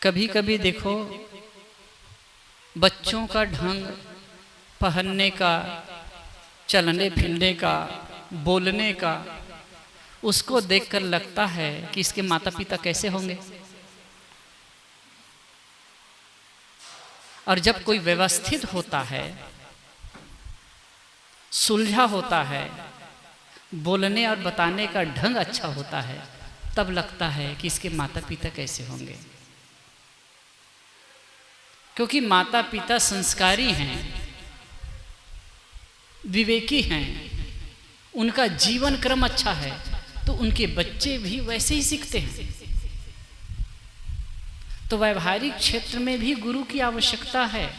कभी कभी देखो बच्चों का ढंग, पहनने का, चलने फिरने का, बोलने का, उसको देखकर लगता है कि इसके माता पिता कैसे होंगे। और जब कोई व्यवस्थित होता है, सुलझा होता है, बोलने और बताने का ढंग अच्छा होता है, तब लगता है कि इसके माता पिता कैसे होंगे। क्योंकि माता पिता संस्कारी हैं, विवेकी हैं, उनका जीवन क्रम अच्छा है, तो उनके बच्चे भी वैसे ही सीखते हैं। तो व्यवहारिक क्षेत्र में भी गुरु की आवश्यकता है।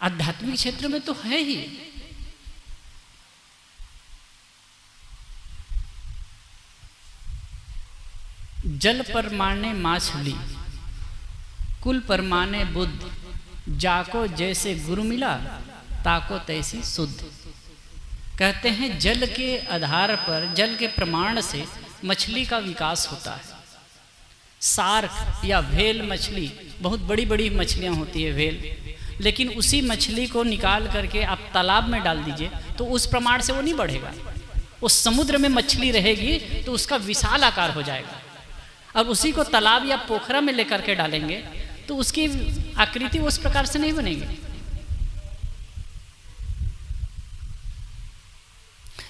आध्यात्मिक क्षेत्र में तो है ही। जल परमाने माछली, कुल परमाने बुद्ध, जाको जैसे गुरु मिला ताको तैसी शुद्ध। कहते हैं जल के आधार पर, जल के प्रमाण से मछली का विकास होता है। सार्क या व्हेल मछली, बहुत बड़ी बड़ी मछलियां होती है व्हेल, लेकिन उसी मछली को निकाल करके आप तालाब में डाल दीजिए तो उस प्रमाण से वो नहीं बढ़ेगा। उस समुद्र में मछली रहेगी तो उसका विशाल आकार हो जाएगा। अब उसी को तालाब या पोखरा में लेकर के डालेंगे तो उसकी आकृति उस प्रकार से नहीं बनेगी।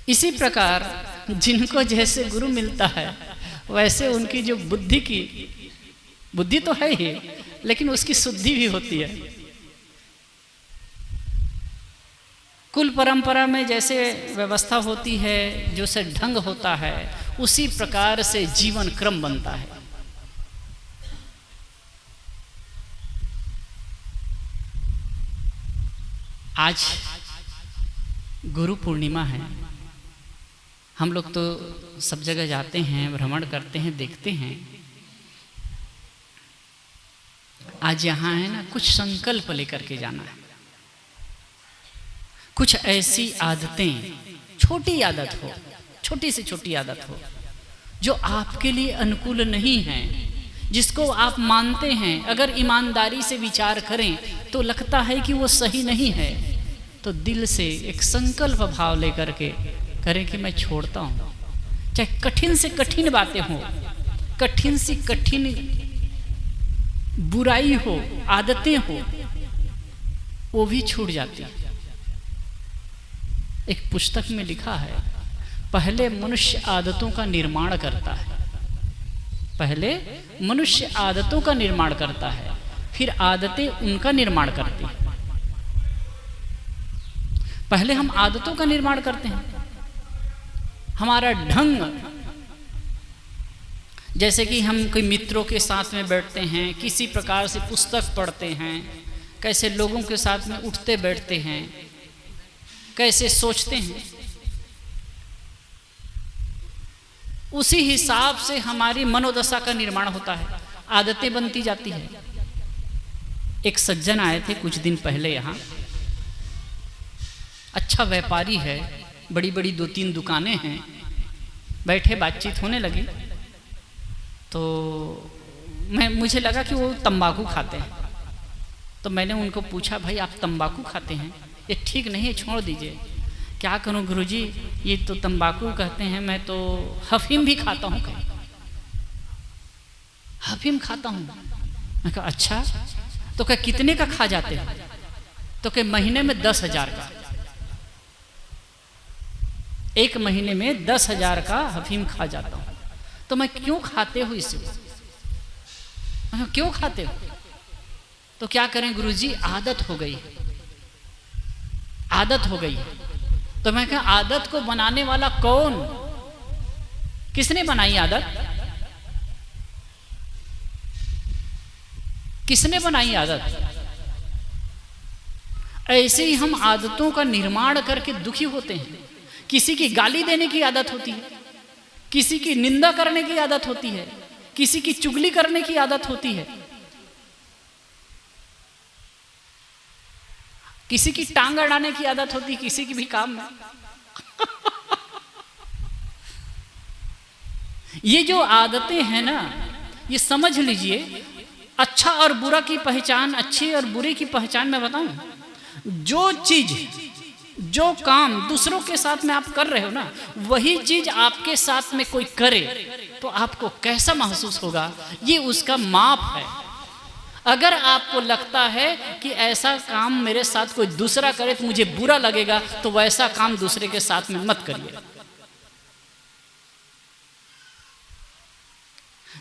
इसी प्रकार जिनको जैसे गुरु मिलता है वैसे उनकी जो बुद्धि तो है ही, लेकिन उसकी शुद्धि भी होती है। कुल परंपरा में जैसे व्यवस्था होती है, जो से ढंग होता है, उसी प्रकार से जीवन क्रम बनता है। आज गुरु पूर्णिमा है। हम लोग तो सब जगह जाते हैं, भ्रमण करते हैं, देखते हैं। आज यहाँ है ना, कुछ संकल्प लेकर के जाना है। कुछ ऐसी आदतें, छोटी आदत हो, छोटी से छोटी आदत हो, जो आपके लिए अनुकूल नहीं है, जिसको आप मानते हैं, अगर ईमानदारी से विचार करें तो लगता है कि वो सही नहीं है, तो दिल से एक संकल्प भाव लेकर के करें कि मैं छोड़ता हूँ। चाहे कठिन से कठिन बातें हो, कठिन से कठिन बुराई हो, आदतें हो, वो भी छूट जाती है। एक पुस्तक में लिखा है, पहले मनुष्य आदतों का निर्माण करता है। पहले मनुष्य आदतों का निर्माण करता है, फिर आदतें उनका निर्माण करती हैं। पहले हम आदतों का निर्माण करते हैं। हमारा ढंग, जैसे कि हम कोई मित्रों के साथ में बैठते हैं, किसी प्रकार से पुस्तक पढ़ते हैं, कैसे लोगों के साथ में उठते बैठते हैं, कैसे सोचते हैं, उसी हिसाब से हमारी मनोदशा का निर्माण होता है, आदतें बनती जाती है। एक सज्जन आए थे कुछ दिन पहले यहाँ, अच्छा व्यापारी है, बड़ी बड़ी 2-3 दुकानें हैं। बैठे, बातचीत होने लगी तो मुझे लगा कि वो तंबाकू खाते हैं। तो मैंने उनको पूछा, भाई आप तंबाकू खाते हैं, ये ठीक नहीं है, छोड़ दीजिए। क्या करूं गुरुजी, ये तो तंबाकू कहते हैं, मैं तो अफीम भी खाता हूं। अफीम खाता हूं। मैं कहा अच्छा, तो क्या कितने का खा जाते हैं? तो क्या महीने में 10,000 का। एक महीने में 10,000 का अफीम खा जाता हूं। तो मैं क्यों खाते हो इसे? क्यों खाते हो? तो क्या करें गुरुजी, आदत हो गई, आदत हो गई। तो मैं कहा आदत को बनाने वाला कौन? किसने बनाई आदत? किसने बनाई आदत? ऐसे ही हम आदतों का निर्माण करके दुखी होते हैं। किसी की गाली देने की आदत होती है, किसी की निंदा करने की आदत होती है, किसी की चुगली करने की आदत होती है, किसी की टांग अड़ाने की आदत होती है, किसी की भी काम में। ये जो आदतें हैं ना, ये समझ लीजिए, अच्छा और बुरा की पहचान, अच्छे और बुरे की पहचान मैं बताऊं, जो चीज, जो काम दूसरों के साथ में आप कर रहे हो ना, वही चीज आपके साथ में कोई करे तो आपको कैसा महसूस होगा, ये उसका माप है। अगर आपको लगता है कि ऐसा काम मेरे साथ कोई दूसरा करे तो मुझे बुरा लगेगा, तो वैसा काम दूसरे के साथ में मत करिए।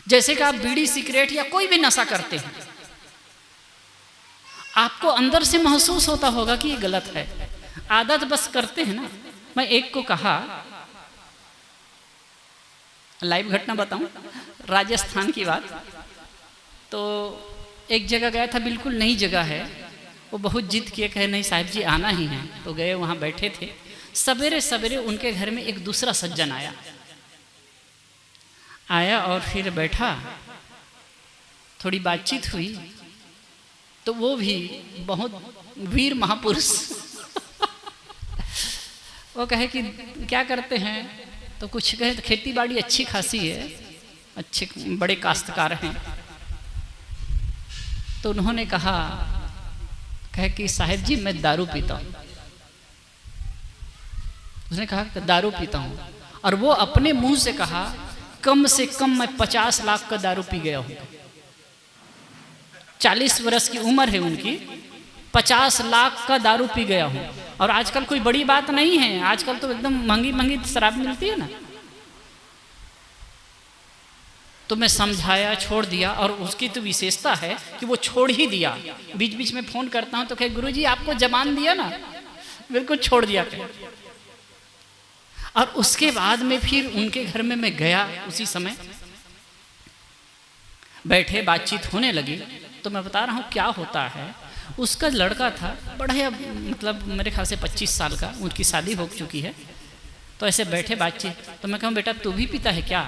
जैसे कि आप बीड़ी सिगरेट या कोई भी नशा करते हैं, आपको अंदर से महसूस होता होगा कि ये गलत है, आदत बस करते हैं ना। मैं एक को कहा, लाइव घटना बताऊं, राजस्थान की बात। तो एक जगह गया था, बिल्कुल नई जगह है, वो बहुत जिद किए, कहे नहीं साहब जी आना ही है। तो गए, वहाँ बैठे थे। सवेरे सवेरे उनके घर में एक दूसरा सज्जन आया और फिर बैठा, थोड़ी बातचीत हुई। तो वो भी बहुत वीर महापुरुष वो कहे कि क्या करते हैं, तो कुछ कहे तो खेती बाड़ी अच्छी खासी है, अच्छे बड़े काश्तकार हैं। तो उन्होंने कहे कि साहब जी मैं दारू पीता हूँ। उसने कहा कि दारू पीता हूँ, और वो अपने मुंह से कहा कम से कम मैं 50 लाख का दारू पी गया हूँ। 40 वर्ष की उम्र है उनकी, 50 लाख का दारू पी गया हूँ। और आजकल कोई बड़ी बात नहीं है, आजकल तो एकदम महंगी महंगी शराब मिलती है ना। तो मैं समझाया, छोड़ दिया। और उसकी तो विशेषता है कि वो छोड़ ही दिया। बीच बीच में फोन करता हूँ तो कहे गुरुजी आपको जबान दिया ना, बिल्कुल छोड़ दिया। और उसके बाद में फिर उनके घर में मैं गया, उसी समय बैठे, बातचीत होने लगी। तो मैं बता रहा हूँ क्या होता है। उसका लड़का था बड़ा, मतलब मेरे ख्याल से 25 साल का, उनकी शादी हो चुकी है। तो ऐसे बैठे बातचीत। तो मैं कहूँ बेटा तू भी पीता है क्या?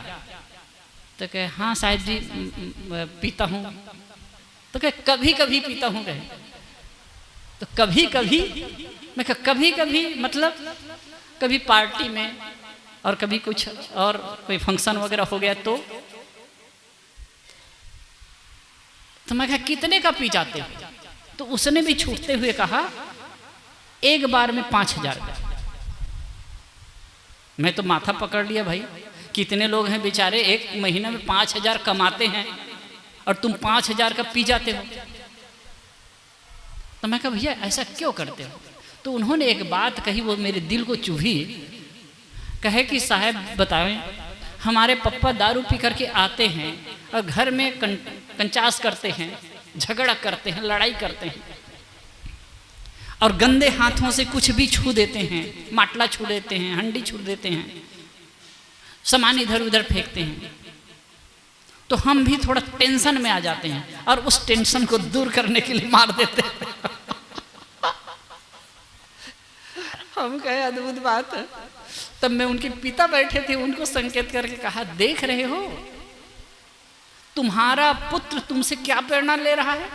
तो कहे हाँ साहब जी पीता हूँ। तो कहे कभी कभी पीता हूँ। कहे तो कभी कभी, मैं कहा कभी कभी मतलब कभी पार्टी में, और कभी कुछ और कोई फंक्शन वगैरह हो गया तो मैं कहा कितने का पी जाते हो? तो उसने भी छूटते हुए कहा एक बार में 5,000 का। मैं तो माथा पकड़ लिया, भाई कितने लोग हैं बेचारे एक महीने में 5,000 कमाते हैं और तुम 5,000 का पी जाते हो। तो मैं कहा भैया ऐसा क्यों करते हो? तो उन्होंने एक बात कही, वो मेरे दिल को चुभी। कहे कि साहब बताएं, हमारे पप्पा दारू पी करके आते हैं और घर में कंचास करते हैं, झगड़ा करते हैं, लड़ाई करते हैं, और गंदे हाथों से कुछ भी छू देते हैं, माटला छू देते हैं, हंडी छू देते हैं, सामान इधर उधर फेंकते हैं। तो हम भी थोड़ा टेंशन में आ जाते हैं और उस टेंशन को दूर करने के लिए मार देते हैं। हम कहे अद्भुत बात है। तब मैं उनके पिता बैठे थे, उनको संकेत करके कहा देख रहे हो तुम्हारा पुत्र तुमसे क्या प्रेरणा ले रहा है।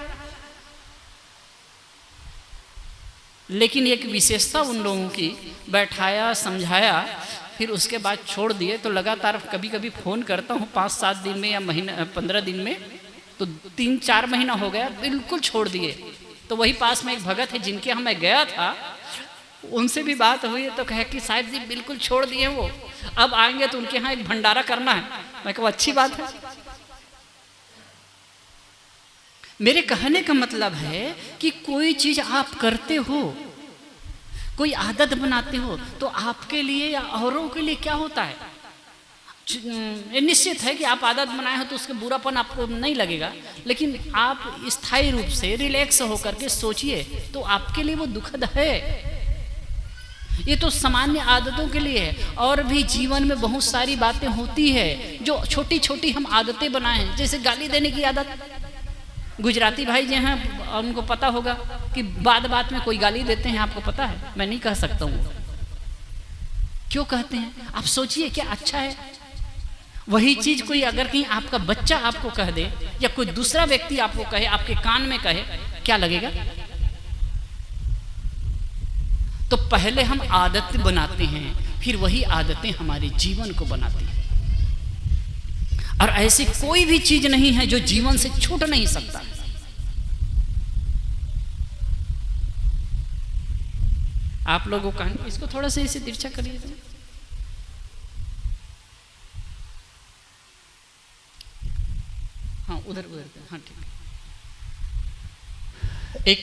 लेकिन एक विशेषता उन लोगों की, बैठाया, समझाया, फिर उसके बाद छोड़ दिए। तो लगातार कभी कभी फ़ोन करता हूँ 5-7 दिन में या महीना 15 दिन में, तो 3-4 महीना हो गया, बिल्कुल छोड़ दिए। तो वही पास में एक भगत है जिनके यहाँ मैं गया था, उनसे भी बात हुई तो कहे कि साहब जी बिल्कुल छोड़ दिए वो, अब आएंगे तो उनके यहाँ एक भंडारा करना है। मैं कहूँ अच्छी बात है। मेरे कहने का मतलब है कि कोई चीज़ आप करते हो, कोई आदत बनाते हो, तो आपके लिए या औरों के लिए क्या होता है, ये निश्चित है कि आप आदत बनाए हो तो उसके बुरापन आपको नहीं लगेगा। लेकिन आप स्थायी रूप से रिलैक्स होकर के सोचिए तो आपके लिए वो दुखद है। ये तो सामान्य आदतों के लिए है, और भी जीवन में बहुत सारी बातें होती है जो छोटी छोटी हम आदतें बनाए, जैसे गाली देने की आदत। गुजराती भाई जो हैं उनको पता होगा कि बात बात में कोई गाली देते हैं, आपको पता है, मैं नहीं कह सकता हूँ क्यों कहते हैं। आप सोचिए क्या अच्छा है। वही चीज कोई अगर कहीं आपका बच्चा आपको कह दे या कोई दूसरा व्यक्ति आपको कहे, आपके कान में कहे, क्या लगेगा? तो पहले हम आदत बनाते हैं, फिर वही आदतें हमारे जीवन को बनाती हैं। और ऐसी कोई भी चीज नहीं है जो जीवन से छूट नहीं सकता। आप लोगों का इसको थोड़ा सा इसे तिरछा करिए। हाँ उधर उधर, हाँ ठीक। एक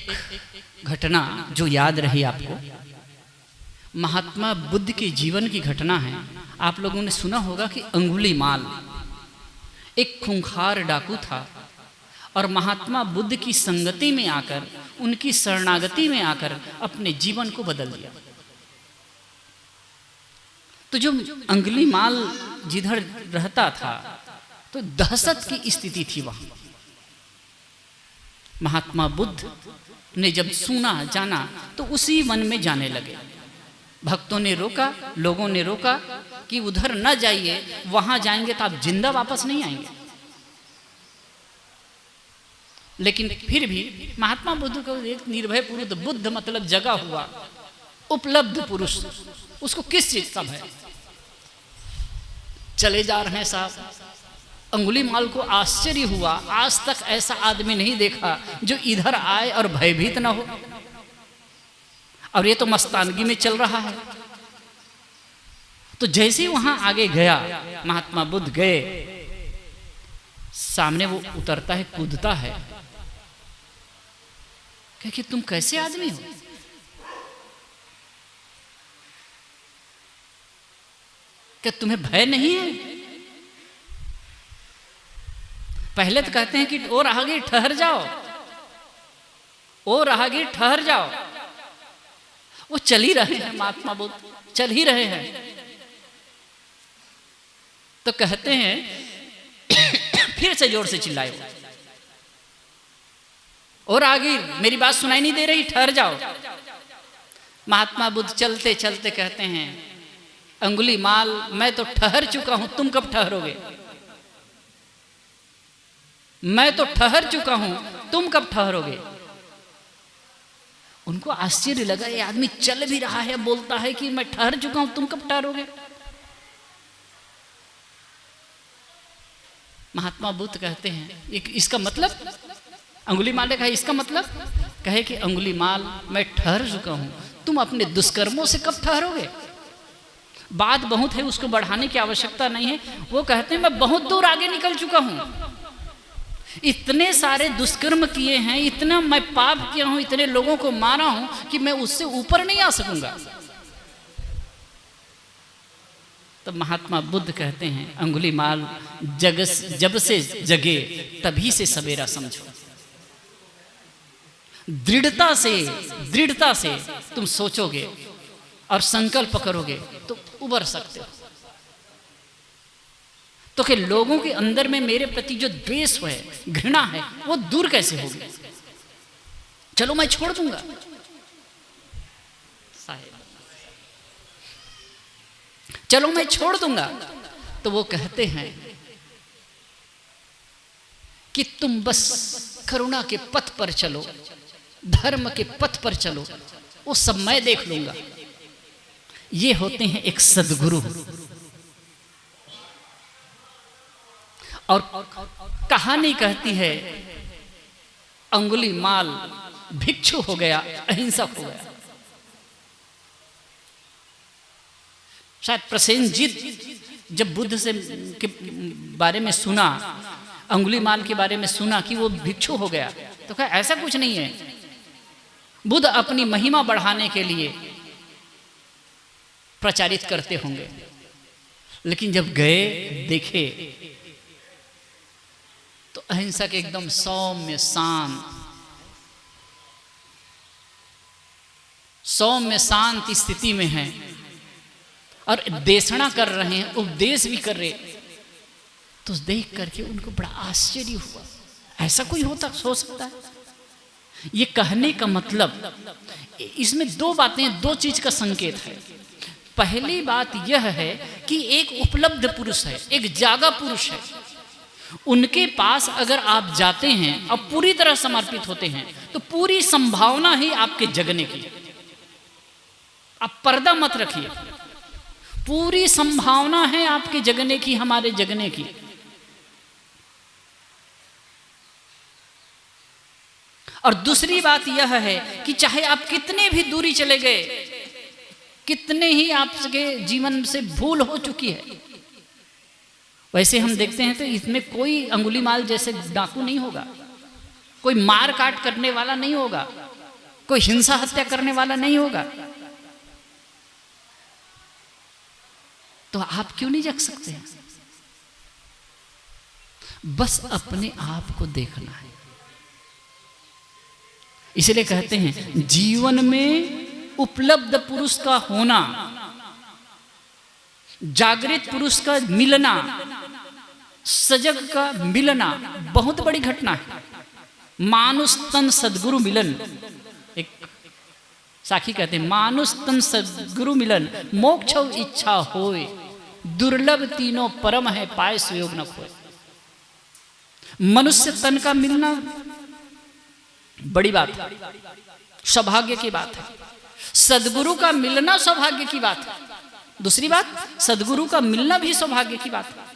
घटना जो याद रही आपको, महात्मा बुद्ध के जीवन की घटना है। आप लोगों ने सुना होगा कि अंगुलीमाल एक खूंखार डाकू था और महात्मा बुद्ध की संगति में आकर, उनकी शरणागति में आकर अपने जीवन को बदल दिया। तो जो अंगुलीमाल जिधर रहता था तो दहशत की स्थिति थी वहां। महात्मा बुद्ध ने जब सुना जाना तो उसी वन में जाने लगे। भक्तों ने रोका, लोगों ने रोका कि उधर न जाइए, वहां जाएंगे तो आप जिंदा वापस नहीं आएंगे। लेकिन फिर भी महात्मा बुद्ध को एक निर्भय पुरुष, बुद्ध मतलब जगा हुआ उपलब्ध पुरुष, उसको किस चीज का भय? चले जा रहे हैं साहब। अंगुलीमाल को आश्चर्य हुआ, आज तक ऐसा आदमी नहीं देखा जो इधर आए और भयभीत ना हो, और ये तो मस्तानगी में चल रहा है। तो जैसे ही वहां आगे गया, महात्मा बुद्ध गए, सामने वो उतरता है, कूदता है, कहे कि तुम कैसे आदमी हो? क्या तुम्हें भय नहीं है? पहले तो कहते हैं कि और आगे ठहर जाओ, और आगे ठहर जाओ। वो चल ही रहे हैं, महात्मा बुद्ध चल ही रहे हैं। तो कहते हैं फिर से जोर से चिल्लाए, और आगे मेरी बात सुनाई नहीं दे रही, ठहर जाओ। महात्मा बुद्ध चलते चलते कहते हैं, अंगुलीमाल मैं तो ठहर चुका हूं, तुम कब ठहरोगे? मैं तो ठहर चुका हूं, तुम कब ठहरोगे? उनको आश्चर्य लगा, ये आदमी चल भी रहा है, बोलता है कि मैं ठहर चुका हूं, तुम कब ठहरोगे? महात्मा बुद्ध कहते हैं इसका मतलब, अंगुलीमाल ने कहा इसका मतलब, कहे कि अंगुलीमाल मैं ठहर चुका हूं, तुम अपने दुष्कर्मों से कब ठहरोगे? बात बहुत है, उसको बढ़ाने की आवश्यकता नहीं है। वो कहते हैं मैं बहुत दूर आगे निकल चुका हूं, इतने सारे दुष्कर्म किए हैं, इतना मैं पाप किया हूं, इतने लोगों को मारा हूं कि मैं उससे ऊपर नहीं आ सकूंगा। तो महात्मा बुद्ध कहते हैं, अंगुलीमाल जब से जगे तभी से सवेरा समझो। दृढ़ता से तुम सोचोगे और संकल्प करोगे तो उबर सकते हो। तो कि लोगों के अंदर में मेरे प्रति जो द्वेष है, घृणा है, वो दूर कैसे होगी? चलो मैं छोड़ दूंगा साहेब, चलो मैं छोड़ दूंगा। तो वो कहते हैं कि तुम बस करुणा के पथ पर चलो, धर्म के पथ पर चलो, वो सब मैं देख लूंगा। ये होते हैं एक सद्गुरु। और कहानी कहती है अंगुलीमाल भिक्षु हो गया, अहिंसक हो गया। शायद प्रसेनजीत जब बुद्ध से के बारे में सुना, अंगुलीमाल के बारे में सुना कि वो भिक्षु हो गया, तो कहा ऐसा कुछ नहीं है, बुद्ध अपनी महिमा बढ़ाने के लिए प्रचारित करते होंगे। लेकिन जब गए देखे तो अहिंसक एकदम सौम्य शांत स्थिति में हैं और देशना कर रहे हैं, उपदेश भी कर रहे। तो देख करके उनको बड़ा आश्चर्य हुआ, ऐसा कोई हो सकता है? ये कहने का मतलब, इसमें दो बातें, दो चीज का संकेत है। पहली बात यह है कि एक उपलब्ध पुरुष है, एक जागा पुरुष है, उनके पास अगर आप जाते हैं और पूरी तरह समर्पित होते हैं तो पूरी संभावना ही आपके जगने की। आप पर्दा मत रखिए, पूरी संभावना है आपके जगने की, हमारे जगने की। और दूसरी बात यह है कि चाहे आप कितने भी दूरी चले गए, कितने ही आपके जीवन से भूल हो चुकी है, वैसे हम देखते हैं तो इसमें कोई अंगुलीमाल जैसे डाकू नहीं होगा, कोई मार काट करने वाला नहीं होगा, कोई हिंसा हत्या करने वाला नहीं होगा। तो आप क्यों नहीं जग सकते हैं? बस अपने आप को देखना है। इसलिए कहते हैं जीवन में उपलब्ध पुरुष का होना, जागृत पुरुष का मिलना, सजग का मिलना बहुत बड़ी घटना है। मानुष तन सदगुरु मिलन, एक साखी कहते हैं मानुष तन सदगुरु मिलन, मोक्ष इच्छा होए, दुर्लभ तीनों परम है, पाए सुयोग न खोए। मनुष्य तन का मिलना बड़ी बात है, सौभाग्य की बात है। सदगुरु का मिलना सौभाग्य की बात है। दूसरी बात, सदगुरु का मिलना भी सौभाग्य की बात है।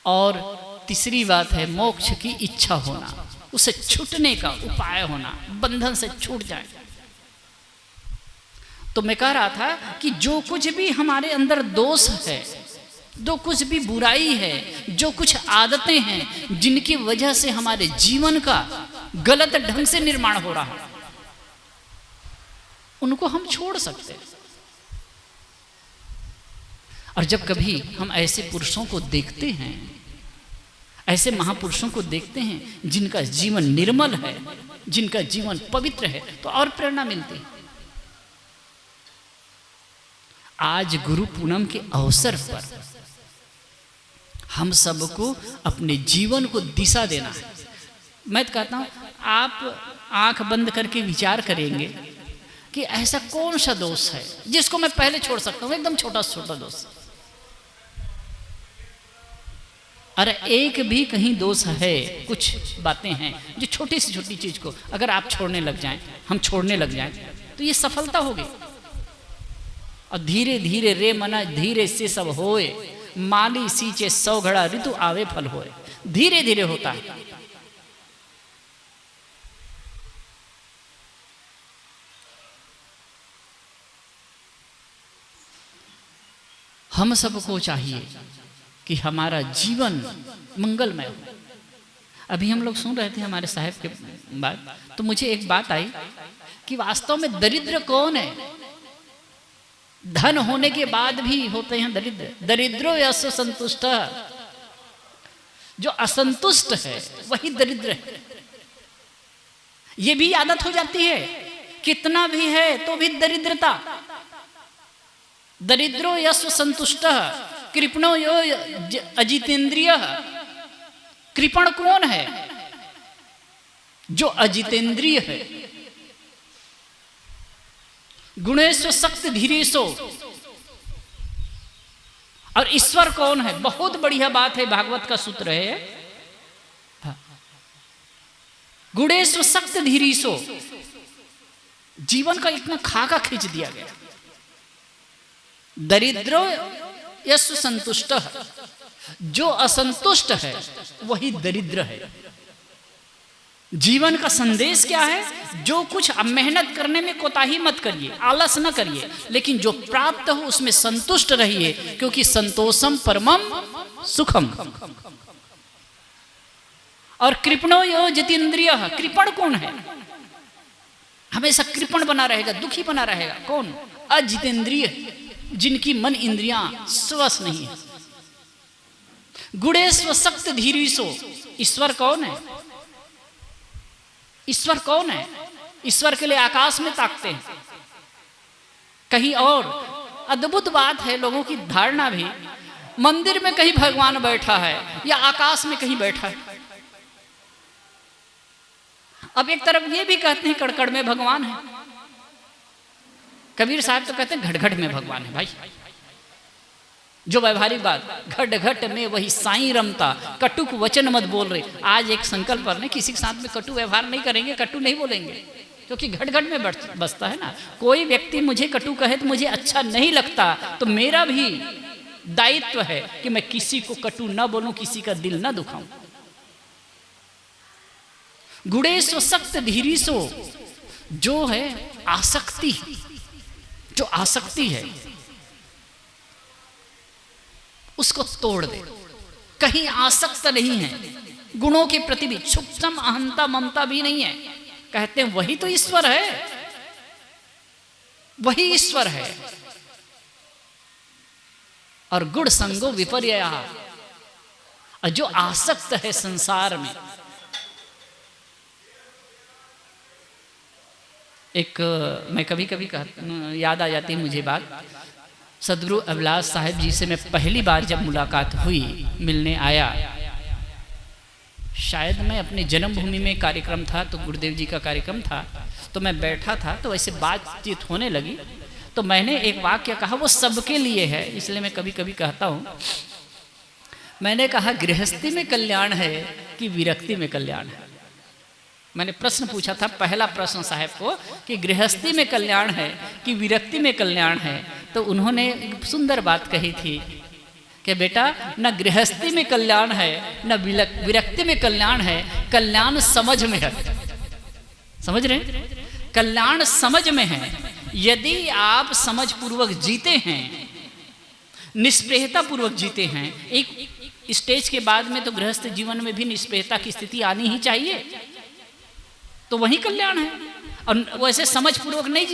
और तीसरी बात है मोक्ष की इच्छा होना, उसे छूटने का उपाय होना, बंधन से छूट जाए। तो मैं कह रहा था कि जो कुछ भी हमारे अंदर दोष है, जो कुछ भी बुराई है, जो कुछ आदतें हैं जिनकी वजह से हमारे जीवन का गलत ढंग से निर्माण हो रहा है, उनको हम छोड़ सकते हैं। और जब कभी हम ऐसे पुरुषों को देखते हैं, ऐसे महापुरुषों को देखते हैं जिनका जीवन निर्मल है, जिनका जीवन पवित्र है, तो और प्रेरणा मिलती है। आज गुरु पूनम के अवसर पर हम सबको अपने जीवन को दिशा देना है। मैं तो कहता हूं आप आंख बंद करके विचार करेंगे कि ऐसा कौन सा दोष है जिसको मैं पहले छोड़ सकता हूं, एकदम छोटा से छोटा दोष। अरे एक भी कहीं दोष है, कुछ बातें हैं जो छोटी से छोटी चीज को अगर आप छोड़ने लग जाएं, हम छोड़ने लग जाएं, तो ये सफलता होगी। और धीरे धीरे रे मना धीरे से सब होए, माली सींचे 100 घड़ा ऋतु आवे फल होए। धीरे धीरे होता है। हम सबको चाहिए कि हमारा जीवन मंगलमय हो। अभी हम लोग सुन रहे थे हमारे साहब के बात, तो मुझे एक बात आई कि वास्तव में दरिद्र कौन है? धन होने के बाद भी होते हैं दरिद्र। दरिद्रो यश संतुष्ट, जो असंतुष्ट है वही दरिद्र है। ये भी आदत हो जाती है, कितना भी है तो भी दरिद्रता। दरिद्रो यश संतुष्ट, कृपणो यो अजितेंद्रिय। कृपण कौन है? जो अजितेंद्रिय है। गुणेशो सक्त धीरेशो। और ईश्वर कौन है? बहुत बढ़िया बात है, भागवत का सूत्र है, गुणेशो सक्त धीरेशो। जीवन का इतना खाका खींच दिया गया। दरिद्रो यश संतुष्ट, जो असंतुष्ट है वही दरिद्र है। जीवन का संदेश क्या है? जो कुछ अब मेहनत करने में कोताही मत करिए, आलस न करिए, लेकिन जो प्राप्त हो उसमें संतुष्ट रहिए, क्योंकि संतोषम परमम सुखम। और कृपणो यो जितेंद्रिय। कृपण कौन है? हमेशा कृपण बना रहेगा, दुखी बना रहेगा। कौन? अजितेंद्रिय, जिनकी मन इंद्रियां स्वस्थ नहीं है। गुणेश्व सक्त धीरीशो। ईश्वर कौन है? ईश्वर कौन है? ईश्वर के लिए आकाश में ताकते हैं, कहीं और। अद्भुत बात है, लोगों की धारणा भी मंदिर में कहीं भगवान बैठा है या आकाश में कहीं बैठा है। अब एक तरफ ये भी कहते हैं कड़कड़ में भगवान है। कबीर साहब तो कहते हैं घट घट में भगवान है। भाई जो व्यवहारिक बात, घट घट में वही साईं रमता, कटुक वचन मत बोल रहे। आज एक संकल्प कर ले, किसी के साथ में कटु व्यवहार नहीं करेंगे, कटु नहीं बोलेंगे, क्योंकि घट घट में बसता है ना। कोई व्यक्ति मुझे कटु कहे तो मुझे अच्छा नहीं लगता, तो मेरा भी दायित्व है कि मैं किसी को कटु ना बोलूं, किसी का दिल ना दुखाऊं। गुणेशो सक्त धीरीसो, जो है आसक्ति, जो आसक्ति है उसको तोड़ दे, कहीं आसक्त नहीं है, गुणों के प्रति भी सूक्ष्म अहंता ममता भी नहीं है। कहते हैं वही तो ईश्वर है, वही ईश्वर है। और गुण संगो विपर्यया, और जो आसक्त है संसार में। एक मैं कभी कभी याद आ जाती है मुझे बात, सदगुरु अभिलाष साहिब जी से मैं पहली बार जब मुलाकात हुई, मिलने आया, शायद मैं अपनी जन्मभूमि में कार्यक्रम था, तो गुरुदेव जी का कार्यक्रम था, तो मैं बैठा था, तो वैसे बातचीत होने लगी, तो मैंने एक वाक्य कहा, वो सबके लिए है, इसलिए मैं कभी कभी कहता हूँ। मैंने कहा गृहस्थी में कल्याण है कि विरक्ति में कल्याण है। मैंने प्रश्न पूछा था, पहला प्रश्न साहब को, कि गृहस्थी में कल्याण है कि विरक्ति में कल्याण है। तो उन्होंने एक सुंदर बात कही थी कि बेटा, न गृहस्थी में कल्याण है न विरक्ति में कल्याण है, कल्याण समझ में है। समझ रहे हैं? कल्याण समझ में है। यदि आप समझ पूर्वक जीते हैं, निष्प्रेयता पूर्वक जीते हैं, एक स्टेज के बाद में तो गृहस्थ जीवन में भी निष्प्रेयता की स्थिति आनी ही चाहिए, तो वही कल्याण है। और वैसे समझ पूर्वक नहीं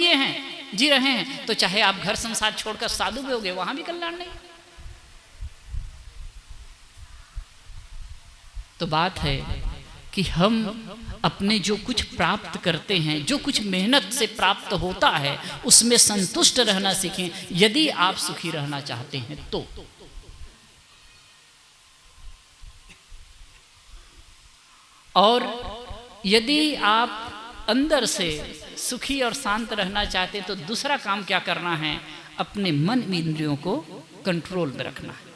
जी रहे हैं, तो चाहे आप घर संसार छोड़कर साधु भी हो गए, वहां भी कल्याण नहीं। तो बात है कि हम अपने जो कुछ प्राप्त करते हैं, जो कुछ मेहनत से प्राप्त होता है, उसमें संतुष्ट रहना सीखें, यदि आप सुखी रहना चाहते हैं तो। और यदि आप अंदर से सुखी और शांत रहना चाहते हैं तो दूसरा काम क्या करना है, अपने मन इंद्रियों को कंट्रोल में रखना है।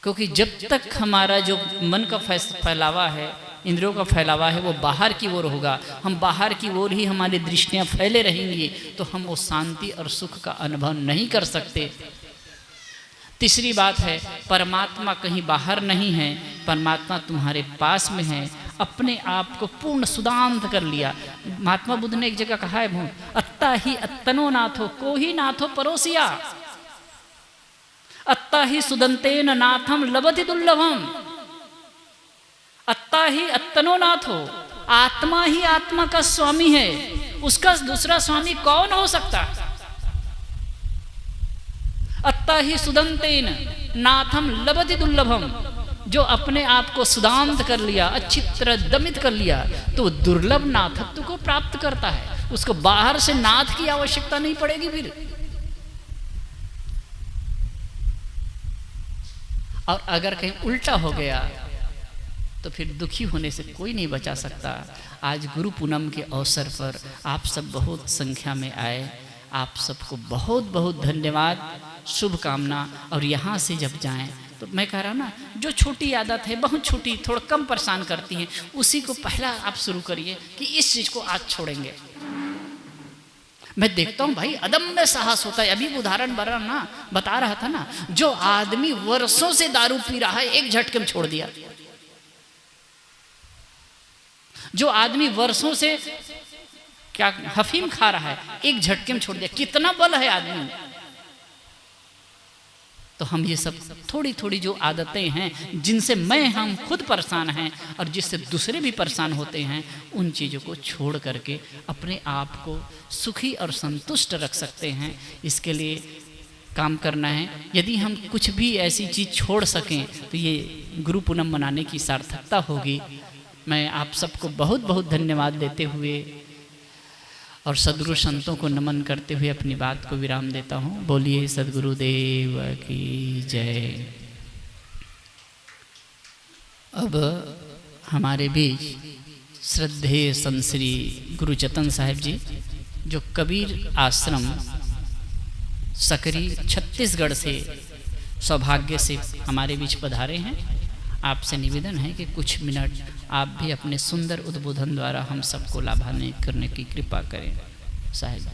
क्योंकि जब तक हमारा जो मन का फैलावा है, इंद्रियों का फैलावा है, वो बाहर की ओर होगा, हम बाहर की ओर ही हमारी दृष्टियां फैले रहेंगी, तो हम वो शांति और सुख का अनुभव नहीं कर सकते। तीसरी बात है, परमात्मा कहीं बाहर नहीं है, परमात्मा तुम्हारे पास में है। अपने आप को पूर्ण सुदांत कर लिया। महात्मा बुद्ध ने एक जगह कहा है, अत्ता ही अत्तनो नाथो को ही नाथो परोसिया, अत्ता ही सुदंतेन नाथम लभति दुर्लभम। अत्ता ही अत्तनो नाथो, आत्मा ही आत्मा का स्वामी है, उसका दूसरा स्वामी कौन हो सकता। अत्ता ही सुदंतेन नाथम लभति दुर्लभम, जो अपने आप को सुदांत कर लिया, अच्छी तरह दमित कर लिया, तो दुर्लभ नाथत्व को प्राप्त करता है। उसको बाहर से नाथ की आवश्यकता नहीं पड़ेगी फिर। और अगर कहीं उल्टा हो गया तो फिर दुखी होने से कोई नहीं बचा सकता। आज गुरु पूनम के अवसर पर आप सब बहुत संख्या में आए, आप सबको बहुत बहुत धन्यवाद, शुभकामना। और यहाँ से जब जाएं तो मैं कह रहा ना, जो छोटी आदत है, बहुत छोटी, थोड़ा कम परेशान करती है, उसी को पहला आप शुरू करिए कि इस चीज़ को आज छोड़ेंगे। मैं देखता हूँ भाई, अदम्य साहस होता है। अभी उदाहरण बता रहा था ना, जो आदमी वर्षों से दारू पी रहा है, एक झटके में छोड़ दिया। जो आदमी वर्षों से क्या अफीम खा रहा है, एक झटके में छोड़ दिया। कितना बल है आदमी में। तो हम ये सब थोड़ी थोड़ी जो आदतें हैं, जिनसे हम खुद परेशान हैं और जिससे दूसरे भी परेशान होते हैं, उन चीज़ों को छोड़ करके अपने आप को सुखी और संतुष्ट रख सकते हैं। इसके लिए काम करना है। यदि हम कुछ भी ऐसी चीज़ छोड़ सकें तो ये गुरु पूनम मनाने की सार्थकता होगी। मैं आप सबको बहुत बहुत धन्यवाद देते हुए और सद्गुरु संतों को नमन करते हुए अपनी बात को विराम देता हूँ। बोलिए सद्गुरुदेव की जय। अब हमारे बीच श्रद्धेय संत श्री गुरुचतन साहिब जी, जो कबीर आश्रम सकरी छत्तीसगढ़ से सौभाग्य से हमारे बीच पधारे हैं, आपसे निवेदन है कि कुछ मिनट आप भी अपने सुंदर उद्बोधन द्वारा हम सबको लाभान्वित करने की कृपा करें। साहिब